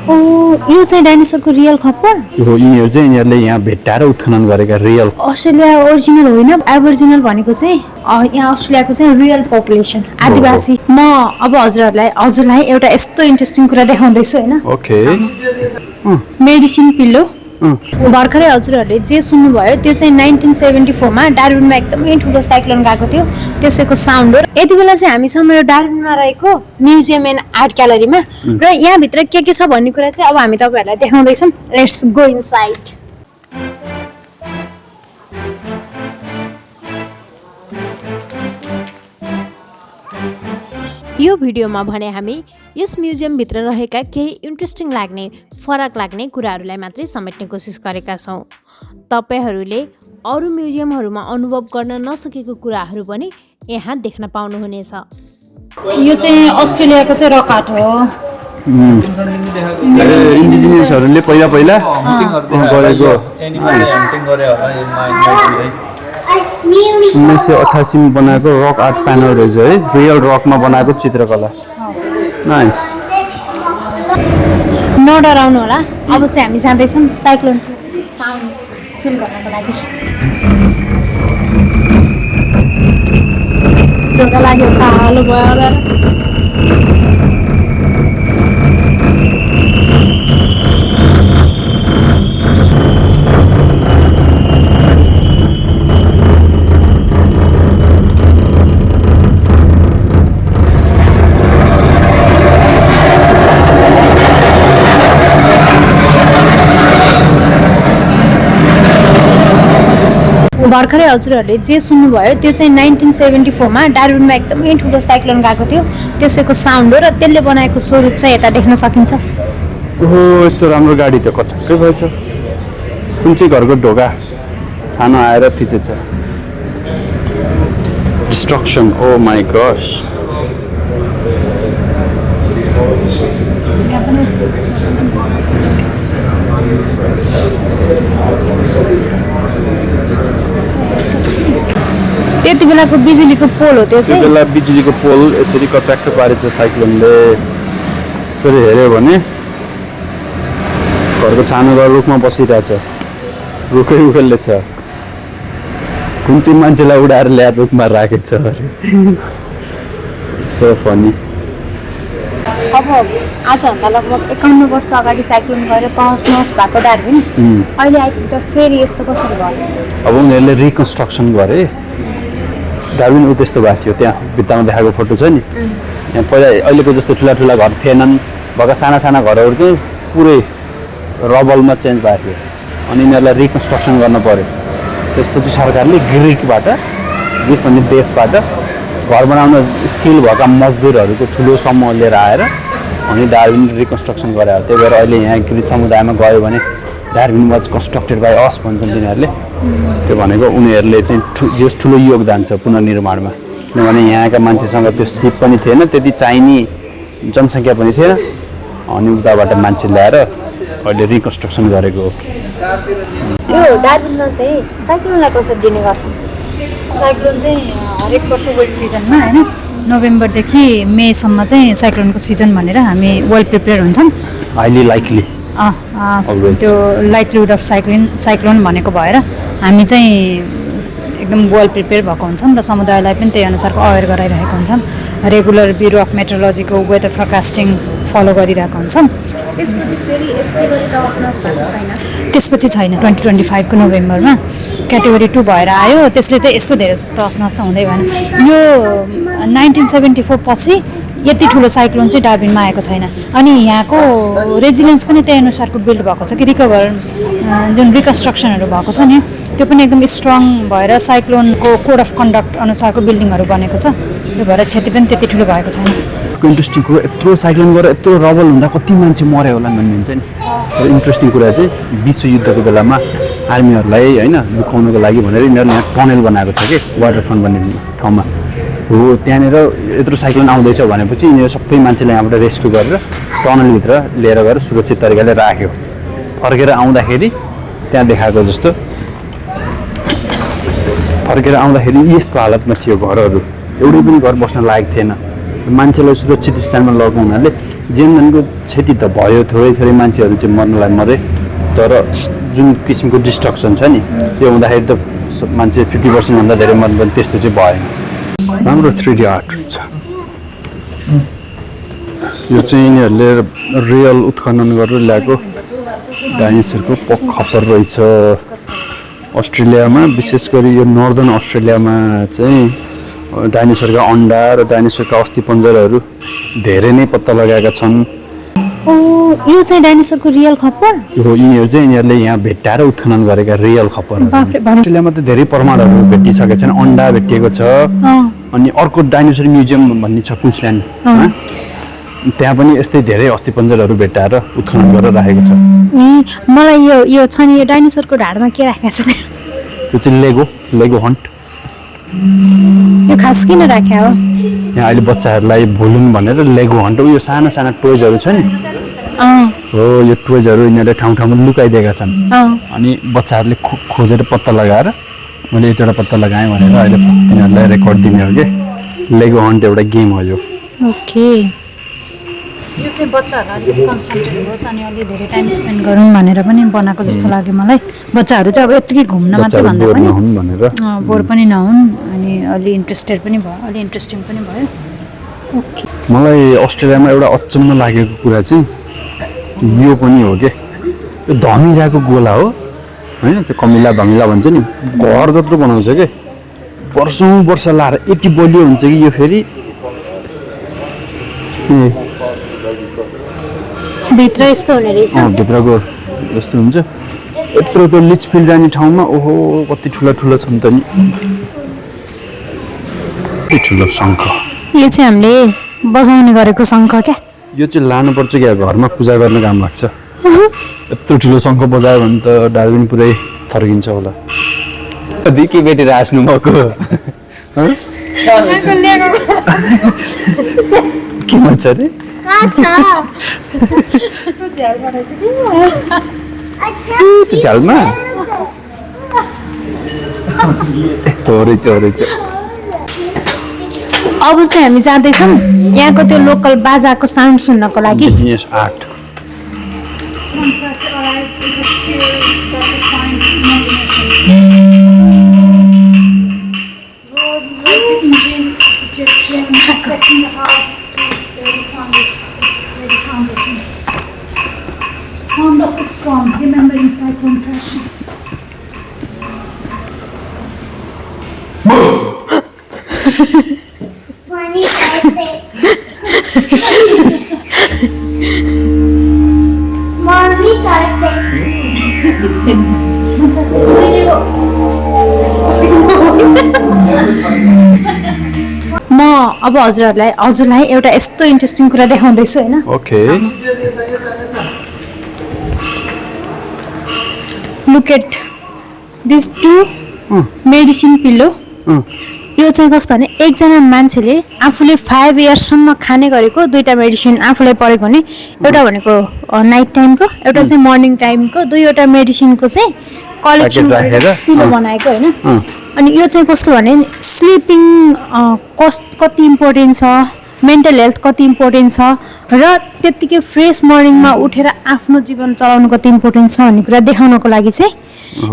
ओ यो चाहिँ डाइनोसरको रियल खप्पर हो यिनीहरु चाहिँ यिनीहरुले यहाँ भेट्टाएर उत्खनन गरेका रियल अस्ट्रेलिया ओरिजिनल होइन एबोरिजिनल भनेको चाहिँ यहाँ अस्ट्रेलियाको चाहिँ रियल पपुलेसन आदिवासी म अब हजुरलाई एउटा यस्तो इन्ट्रेस्टिङ कुरा देखाउँदैछु हैन ओके मेडिसिन पिल्लो भर्खरै हजुरहरूले जे सुन्नुभयो त्यो चाहिँ 1974 मा डार्विनमा एकदमै ठुलो साइक्लोन गएको थियो त्यसैको साउन्ड हो यति बेला चाहिँ हामीसँग यो डार्विनमा रहेको म्युजियम एन्ड आर्ट ग्यालरीमा र यहाँ भित्र के छ भन्ने कुरा चाहिँ अब हामी तपाईहरुलाई देखाउँदैछौं लेट्स गो इनसाइड यो भिडियोमा भने हामी यस म्युजियम भित्र रहेका केही इन्ट्रेस्टिङ लाग्ने फरक लाग्ने कुराहरूलाई मात्रै समेट्ने कोसिस गरेका छौं तपाईहरुले अरु म्युजियमहरुमा अनुभव गर्न नसकेको कुराहरू पनि यहाँ देख्न पाउनुहुनेछ यो चाहिँ अस्ट्रेलियाको चाहिँ रक आर्ट हो इन्डिजिनियसहरुले पहिला गरेको 1988 मा बनाएको रक आर्ट प्यानल रहेछ है रियल रकमा बनाएको चित्रकला नाइस नडराउनु होला अब चाहिँ हामी जाँदैछौँ साइक्लोन साउन्ड फिल गर्नको लागि ढोका लाग्यो कालो भयो भर्खरै हजुरहरूले जे सुन्नुभयो त्यो चाहिँ 1974 मा डार्विनमा एकदमै ठुलो साइक्लोन गएको थियो त्यसैको साउन्ड हो र त्यसले बनाएको स्वरूप चाहिँ यता देख्न सकिन्छ ओहो यस्तो राम्रो गाडी त कचक्कै भएछ कुन चाहिँ घरको ढोका छानो आएर थिचेछ डिस्ट्रक्सन ओ माय गॉश त्यति बेलाको बिजुलीको पोल हो त्यो चाहिँ त्यति बेला बिजुलीको पोल यसरी कचाक्क पारेछ साइक्लोनले यसरी हेर्यो भने घरको छानो घर रुखमा बसिरहेछ रुखै उखेल्ले छ कुन चाहिँ मान्छेलाई उडाएर ल्याएर रुखमा राखेछ सो फनी अब आजभन्दा लगभग 51 वर्ष अगाडि साइक्लोन गएर तहस नहस भएको डार्विन अहिले आइपुग्दा फेरि यस्तो कसरी भयो अब उनीहरूले रिकन्स्ट्रक्सन गरे डार्विन उ त्यस्तो भएको थियो त्यहाँ भित्तामा देखाएको फोटो छ नि यहाँ पहिला अहिलेको जस्तो ठुला ठुला घर थिएनन् भएका साना साना घरहरू चाहिँ पुरै रबलमा चेन्ज भएको थियो अनि यिनीहरूलाई रिकन्स्ट्रक्सन गर्न पर्यो त्यसपछि सरकारले ग्रिकबाट ग्रिस भन्ने देशबाट घर बनाउन स्किल भएका मजदुरहरूको ठुलो समूह लिएर आएर अनि डार्विन रिकन्स्ट्रक्सन गरायो त्यही भएर अहिले यहाँ ग्रिक समुदायमा गयो भने Darwin was constructed by us भन्छन् तिनीहरूले त्यो भनेको उनीहरूले चाहिँ जस ठुलो योगदान छ पुनर्निर्माणमा किनभने यहाँका मान्छेसँग त्यो सिप पनि थिएन त्यति चाहिने जनसङ्ख्या पनि थिएन अनि उताबाट मान्छे ल्याएर अहिले रिकन्स्ट्रक्सन गरेको हो त्यो डार्विनमा चाहिँ साइक्लोनलाई कसरी दिने गर्छ साइक्लोन चाहिँ हरेक वर्ष वेट सिजनमा हैन नोभेम्बरदेखि मेसम्म चाहिँ साइक्लोनको सिजन भनेर हामी वेल प्रिपेयर हुन्छौँ हाइली लाइकली त्यो लाइकलीहुड अफ साइक्लोन भनेको भएर हामी चाहिँ एकदम वेल प्रिपेयर भएको हुन्छौँ र समुदायलाई पनि त्यही अनुसारको अवेर गराइरहेको हुन्छौँ रेगुलर ब्युरो अफ मेट्रोलोजीको वेदर फोरकास्टिङ फलो गरिरहेको हुन्छौँ त्यसपछि फेरि यस्तै गरी तहस भएको छैन त्यसपछि छैन 2025 को नोभेम्बरमा क्याटेगोरी 2 भएर आयो त्यसले चाहिँ यस्तो धेरै तहस नहस त हुँदै भएन यो 1974 पछि यति ठुलो साइक्लोन चाहिँ डार्विनमा आएको छैन अनि यहाँको रेजिलियन्स पनि त्यही अनुसारको बिल्ड भएको छ कि रिकभर जुन रिकन्स्ट्रक्सनहरू भएको छ नि त्यो पनि एकदम स्ट्रङ भएर साइक्लोनको कोड अफ कन्डक्ट अनुसारको बिल्डिङहरू बनेको छ त्यो भएर क्षति पनि त्यति ठुलो भएको छैन इन्ट्रेस्टिङ कुरा यत्रो साइक्लोन गरेर यत्रो रबल हुँदा कति मान्छे मर्यो होला भन्ने हुन्छ नि तर इन्ट्रेस्टिङ कुरा चाहिँ विश्वयुद्धको बेलामा आर्मीहरूलाई हैन लुकाउनको लागि भनेर यिनीहरूले यहाँ टनल बनाएको छ कि वाटर फ्रन्ट भन्ने ठाउँमा हो त्यहाँनिर यत्रो साइक्लोन आउँदैछ भनेपछि यिनीहरू सबै मान्छेलाई यहाँबाट रेस्क्यु गरेर टनलभित्र लिएर गएर सुरक्षित तरिकाले राख्यो फर्केर आउँदाखेरि त्यहाँ देखाएको जस्तो फर्केर आउँदाखेरि यस्तो हालतमा थियो घरहरू एउटै पनि घर बस्न लायक थिएन मान्छेलाई सुरक्षित स्थानमा लग्नु हुनाले जीवनको क्षति त भयो, थोरै मान्छेहरू चाहिँ मर्नलाई मरे, तर जुन किसिमको डिस्ट्रक्सन छ नि यो हुँदाखेरि त मान्छे 50% भन्दा धेरै मर्नु पनि त्यस्तो चाहिँ भएन। राम्रो 3D आर्ट छ। यो चाहिँ यिनीहरूले रियल उत्खनन गरेर ल्याएको डाइनोसरको खप्पर रहेछ। अस्ट्रेलियामा विशेष गरी यो नर्दर्न अस्ट्रेलियामा चाहिँ डाइनोसरका अन्डा र डाइनोसरका अस्थिपञ्जरहरू धेरै नै पत्ता लगाएका छन्। यो चाहिँ डाइनोसरको रियल खप्पर हो। यिनीहरूले यहाँ भेट्टाएर उत्खनन गरेका रियल खप्पर। अस्ट्रेलियामा त धेरै प्रमाणहरू भेटिसकेका छन्, अन्डा भेटिएको छ। अनि अर्को डाइनोसर म्युजियम भन्ने छ क्विन्सल्यान्डमा, त्यहाँ पनि यस्तै धेरै अस्थिपञ्जरहरू भेट्टाएर उत्खनन गरेर राखेको छ। मलाई यो छ नि यो डाइनोसरको ढाडमा के राखेको छ त्यो चाहिँ लेगो हन्ट। यो खास किन राख्या हो? यहाँ अहिले बच्चाहरूलाई भुलुन् भनेर लेगो हन्ट यो साना टोयजहरू छ नि हो, यो टोयजहरू यिनीहरूले ठाउँमा लुकाइदिएका छन्। अनि बच्चाहरूले खोजेर पत्ता लगाएर मैले यतिवटा पत्ता लगाएँ भनेर अहिले तिनीहरूलाई रेकर्ड दिने हो कि लेगो हन्ट एउटा गेम हो यो। ओके, यो चाहिँ बच्चाहरूलाई अलिकति कन्सन्ट्रेट होस् अनि अलि धेरै टाइम स्पेन्ड गरौँ भनेर पनि बनाएको जस्तो लाग्यो मलाई। बच्चाहरू चाहिँ अब यत्तिकै घुम्न मात्रै भन्दा पनि बोर पनि नहुन् अनि अलि इन्ट्रेस्टेड पनि भयो, अलि इन्ट्रेस्टिङ पनि भयो। ओके, मलाई अस्ट्रेलियामा एउटा अचम्म लागेको कुरा चाहिँ यो पनि हो कि यो धमिराको गोला हो होइन, त्यो कमिला धमिला भन्छ नि, घर जत्रो बनाउँछ कि वर्ष लाएर यति बलियो हुन्छ कि यो फेरि भित्र यस्तो हुने रहेछ। भित्रको यस्तो हुन्छ। यत्रो त्यो लिचफिल जाने ठाउँमा ओहो कति ठुलो छन् त नि। कति ठुलो शङ्ख। यो चाहिँ हामीले बजाउने गरेको शङ्ख क्या? यो चाहिँ लानुपर्छ क्या, घरमा पूजा गर्न काम लाग्छ। यत्रो ठुलो शङ्ख बजायो भने त डार्विन पुरै थर्किन्छ होला। दिकी बेटी हाँस्नु भएको के भन्छ अरे झ्यालमा अब चाहिँ हामी जाँदैछौँ यहाँको त्यो लोकल बाजाको साउन्ड सुन्नको लागि। indigenous art। Sound of the storm, remembering cyclone crashing. म अब हजुरलाई एउटा यस्तो इन्ट्रेस्टिङ कुरा देखाउँदैछु हैन। Okay, look at this to medicine pillow. यो चाहिँ कस्तो भने एकजना मान्छेले आफूले 5 इयर्ससम्म खाने गरेको दुईटा मेडिसिन आफूलाई परेको भने एउटा भनेको नाइट टाइमको, एउटा चाहिँ मर्निङ टाइमको, दुईवटा मेडिसिनको चाहिँ कलेक्सन गरेर पिलो बनाएको हैन। अनि यो चाहिँ कस्तो भने स्लिपिङ कति इम्पोर्टेन्ट छ, मेन्टल हेल्थ कति इम्पोर्टेन्ट छ र त्यत्तिकै फ्रेस मर्निङमा उठेर आफ्नो जीवन चलाउनु कति इम्पोर्टेन्ट छ भन्ने कुरा देखाउनको लागि चाहिँ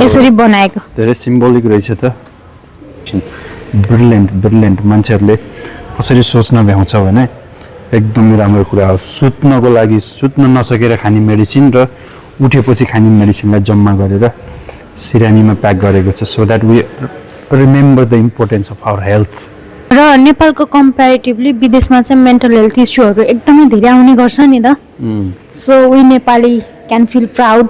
यसरी बनाएको। धेरै सिम्बोलिक रहेछ त। ब्रिलियन्ट मान्छेहरूले कसरी सोच्न भ्याउँछ भने एकदमै राम्रो कुरा हो। सुत्नको लागि सुत्न नसकेर खाने मेडिसिन र उठेपछि खाने मेडिसिनलाई जम्मा गरेर सिरानीमा प्याक गरेको छ, so that we remember the importance of our health. र नेपालको कम्पेरिटिभली विदेशमा चाहिँ मेन्टल हेल्थ इस्युहरू एकदमै धेरै आउने गर्छ नि त। So we Nepali can feel proud.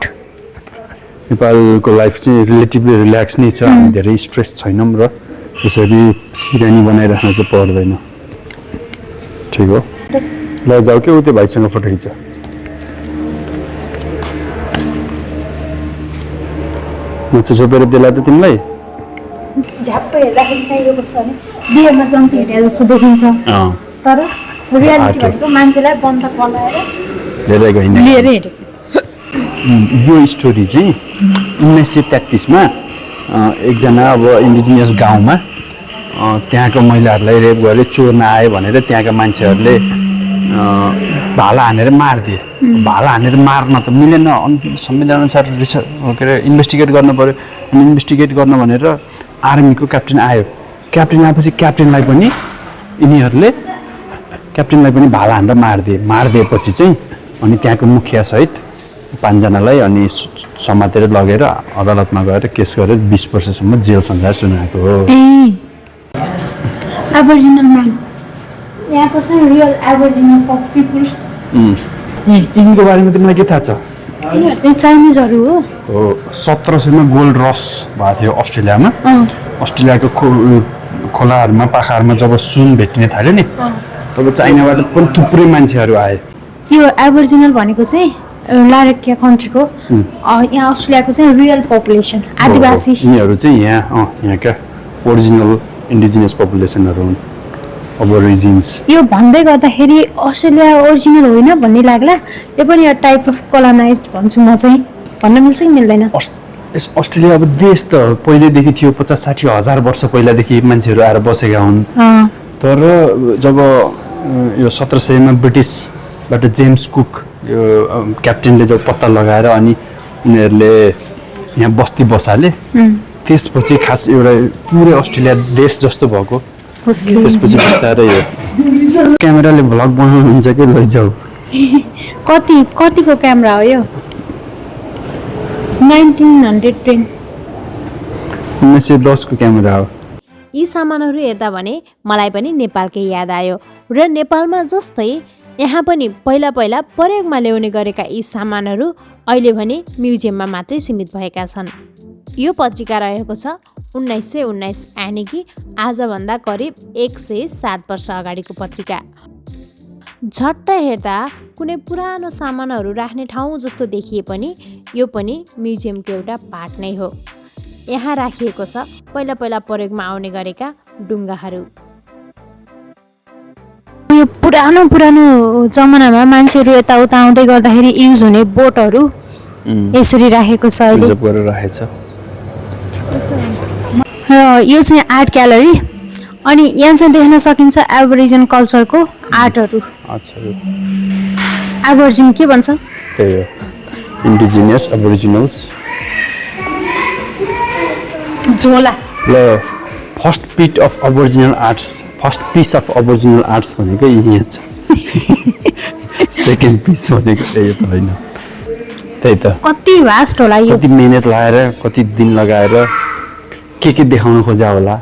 नेपालको लाइफ चाहिँ रिलेटिभली रिल्याक्स नै छ, हामी धेरै स्ट्रेस छैनौँ र यसरी सिरानी बनाइराख्न चाहिँ पर्दैन। ठिक हो, ल जाऊ के त्यो भाइसँग फोटो खिच। म चाहिँ छोपेर दिला त तिमीलाई झ्याप्पै हेर्दाखेरि चाहिँ यो कस्तो भने बिहेमा जम्पी हेरे जस्तो देखिन्छ, तर रियालिटी भनेको मान्छेलाई बन्धक बनाएर लिएर हेरेको। यो स्टोरी चाहिँ 1933मा एकजना अब इन्डिजिनियस गाउँमा त्यहाँको महिलाहरूलाई रेप गरेर चोर्न आयो भनेर त्यहाँका मान्छेहरूले भाला हानेर मारिदिए भाला हानेर मार्न त मिलेन संविधान अनुसार रिसर्च के अरे इन्भेस्टिगेट गर्नु पर्यो अनि इन्भेस्टिगेट गर्न भनेर आर्मीको क्याप्टेन आयो क्याप्टेन आएपछि क्याप्टेनलाई पनि यिनीहरूले क्याप्टेनलाई पनि भाला हानेर मारिदिएपछि चाहिँ अनि त्यहाँको मुखिया सहित 5 जनालाई अनि समातेर लगेर अदालतमा गएर केस गरेर 20 वर्षसम्म जेल सजाय सुनाएको हो एबोर्जिनल म्यान यहाँको चाहिँ रियल एबोर्जिनल पिपल यिनको बारेमा तिमीलाई के थाहा छ यिनीहरू चाहिँ चाइनिजहरू हो 1700 मा गोल्ड रस भएको थियो अस्ट्रेलियामा अस्ट्रेलियाको खोलाहरूमा पाखाहरूमा जब सुन भेटिन थाल्यो नि तब चाइनाबाट पनि थुप्रै मान्छेहरू आए यो एबोर्जिनल भनेको चाहिँ लारेकिया कन्ट्रीको यहाँ अस्ट्रेलियाको चाहिँ रियल पपुलेसन आदिवासी यिनीहरू चाहिँ यहाँका ओरिजिनल इन्डिजिनियस पपुलेसनहरू हुन् अबोरिजिन्स यो भन्दै गर्दाखेरि अस्ट्रेलिया ओरिजिनल होइन भन्ने लाग्ला यो पनि एउटा टाइप अफ कोलोनाइज्ड भन्छु म चाहिँ भन्न मिल्छ कि मिल्दैन अस्ट्रेलिया अब देश त पहिलेदेखि थियो 50-60 हजार वर्ष पहिलादेखि मान्छेहरू आएर बसेका हुन् तर जब यो 1700 मा ब्रिटिसबाट जेम्स कुक यो क्याप्टेनले जब पत्ता लगाएर अनि उनीहरूले यहाँ बस्ती बसाले त्यसपछि खास एउटा पुरै अस्ट्रेलिया देश जस्तो भएको त्यसपछि बसाएर यो क्यामेराले भ्लग बनाउनुहुन्छ कि लैजाऊ कतिको क्यामेरा हो यो 1910 को क्यामेरा हो यी सामानहरू हेर्दा भने मलाई पनि नेपालकै याद आयो र नेपालमा जस्तै यहाँ पनि पहिला प्रयोगमा ल्याउने गरेका यी सामानहरू अहिले भने म्युजियममा मात्रै सीमित भएका छन् यो पत्रिका रहेको छ 1919 यानि कि आजभन्दा करिब 107 वर्ष अगाडिको पत्रिका झट्ट हेर्दा कुनै पुरानो सामानहरू राख्ने ठाउँ जस्तो देखिए पनि यो पनि म्युजियमको एउटा पार्ट नै हो यहाँ राखिएको छ पहिला प्रयोगमा आउने गरेका डुङ्गाहरू यो पुरानो जमानामा मान्छेहरू यताउता आउँदै गर्दाखेरि युज हुने बोटहरू यसरी राखेको छ अहिले यो चाहिँ आर्ट ग्यालरी अनि यहाँ चाहिँ देख्न सकिन्छ एबोरिजिन कल्चरको आर्टहरू एबोरिजिन के भन्छ त्यही हो इन्डिजिनियस एबोरिजिनल्स झोला ल first piece of aboriginal arts भनेको यहाँ छ सेकेन्ड पिस भनेको त्यही त होइन त्यही त कति भास्ट होला यो कति मिहिनेत लगाएर कति दिन लगाएर के देखाउन खोजा होला